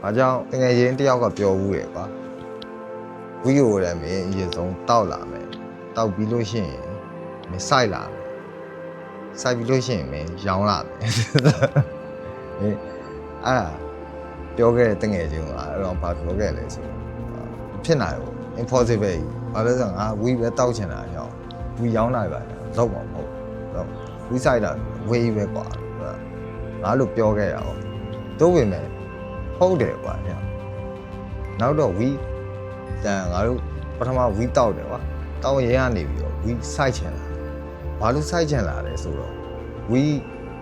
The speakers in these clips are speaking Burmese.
ဘာကြောင့်တကယ်ရင်တယောက်ကပြောဘူးလေကွာဝီယိုလည်းမင်းအရင်ဆုံးတောက်လာမယ်တောက်ပြီးလို့ရှိရင်မင်းစိုက်လာမယ်စိုက်ပြီးလို့ရှိရင်မင်းရောင်းလာမယ်မင်းအဲ့ပြောခဲ့တဲ့တကယ်ချင်းကအဲ့တော့ဘာပြောခဲ့လဲဆိုဖြစ်နိုင်ဘူး impossible ဘာလို့လဲဆိုတော့ငါဝီပဲတောက်ချင်တာကြောင့်ဝီရောင်းလာပါလောက်မှာမဟုတ်တော့ဝီစိုက်တာဝေးပဲကွာငါလို့ပြောခဲ့ရအောင်တို့ဝင်မယ်ဟုတ်တယ်ကွာညနောက်တော့ဝီတန်ငါတို့ပထမဝီတောက်တယ်ကွာတောက်ရဲကနေပြီးတော့ဝီစိုက်ချင်လာဘာလို့စိုက်ချင်လာလဲဆိုတော့ဝီ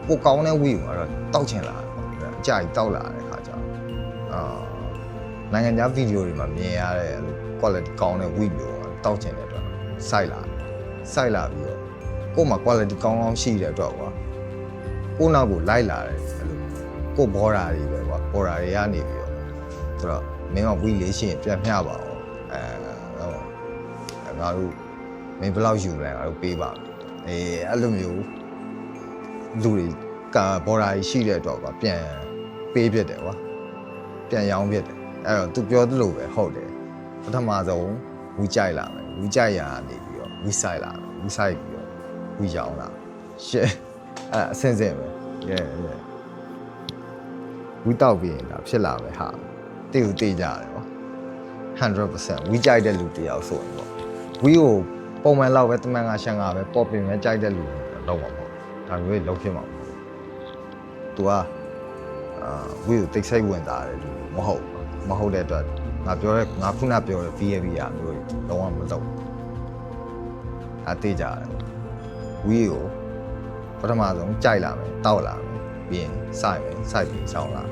ကိုကောင်းတဲ့ဝီကိုတော့တောက်ချင်လာတယ်အကြိုက်တောက်လာတဲ့ခါကျနိုင်ငံခြားဗီဒီယိုတွေမှာမြင်ရတဲ့ quality ကောင်းတဲ့ဝီမျိုးကတောက်ချင်တဲ့အတွက်စိုက်လာပြီးတော့ကို့မှာ quality ကောင်းရှိတဲ့အတွက်ကွာကို့နောက်ကိုလိုက်လာတယ်အဲ့လိုကို့ဘော်ဒါတွေပဲကွာဘော်ဒါတွေကနေပြီးတော့ဆိုတော့မင်းကဝီလေးရှိရင်ပြန်မျှပါအောင်ငါတို့မင်းဘယ်လောက်ယူလဲငါတို့ပေးပါမယ်အဲ့လိုမျိုးလူတွေကဘော်ဒါတွေရှိတဲ့အတွက်ကွာပြန်ပေးပြတယ်ကွာပြန်ရောင်းပြတယ်အဲ့တော့ तू ပြောသလိုပဲဟုတ်တယ်ပထမဆုံးဝီကြိုက်လာမယ်ဝီကြိုက်ရာနေပြီးတော့ဝီဆိုင်လာမယ်ဝီဆိုင်ပြီးတော့ဝီရောင်းလာရှယ်အဲ့အဆင်ပဲဝီတောက်ပြီးရင်ဒါဖြစ်လာမယ်ဟာတိကိုတိကြတယ်ပေါ့ 100% ဝီကြိုက်တဲ့လူတယောက်ဆိုရင်ပေါ့ဝီကိုပုံမှန်လောက်ပဲတမန်ကရှန်ကပဲပေါ်ပင်ပဲကြိုက်တဲ့လူတော့မှာပေါ့ဒါမျိုးလုံးဖြစ်မှာပေါ့ तू ဝီကိုတိတ်ဆိတ်ဝင်တာတယ်လူမဟုတ်တဲ့အတွက်ငါပြောတဲ့ငါခုနပြောတဲ့ VAB ရာမျိုးလုံးဝမလုပ်အသေးကြတယ်ဝီကိုပထမဆုံးကြိုက်လာမယ်တောက်လာမယ်ပြီးရင်စိုက်မယ်စိုက်ပြီးရောင်းလာ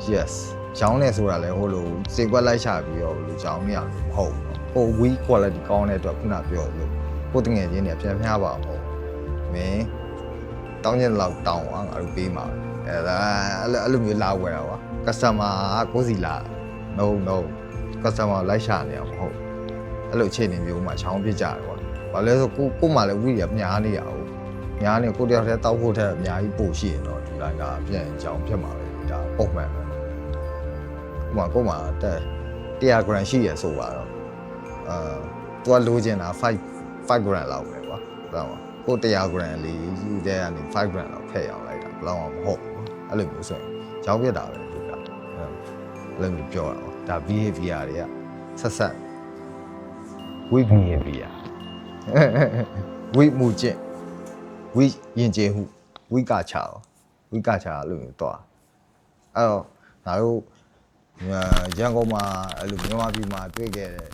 yes ရောင်းနေဆိုတာလဲဟိုလိုစေကွက်လိုက်ချပြီးတော့လူရောင်းနေရလို့မဟုတ်ဘူးဟို we quality ကောင်းတဲ့အတွက်ခုနပြောလို့ကိုတငယ်ချင်းတွေပြန်မျှပါမဟုတ်မင်းတောင်းကျင်လောက်တောင်းအောင်ငါတို့ပေးမှာအဲ့လိုမျိုးလာဝယ်တာကွာ customer ကိုစီလာ no customer လိုက်ရှာနေအောင်မဟုတ်အဲ့လိုအခြေအနေမျိုးမှာချောင်းပြကြတယ်ကွာဘာလဲဆိုကိုမှလည်းဝီရညားနေရအောင်ညားနေကိုတယောက်တည်းတောက်ဖို့ထက်အများကြီးပို့ရှိရင်တော့ဒီလိုင်းကပြန်ချောင်းဖြစ်မှာပဲဒါပုံမှန်ပဲကိုမှတက်100 gram ရှိရဆိုပါတော့သူကလိုချင်တာ5 gram လောက်ပဲကွာဟုတ်ပါကို100 gram လေးယူတဲ့ကနေ5 gram လောက်ဖက်အောင်လိုက်တာဘယ်တော့မှမဟုတ်ဘူးအဲ့လိုမျိုးဆိုရင်ချောင်းပြတာပဲသူကအဲ့လိုမျိုးပြောတာပေါ့ဒါ behavior တွေကဆက်ဝိ behavior ဝိမှုကျင့်ဝိယဉ်ကျေးမှုဝိကချာလို့မျိုးတော့အဲ့တော့ငါတို့ရန်ကုန်မှာအဲ့လိုမြန်မာပြည်မှာတွေ့ခဲ့တဲ့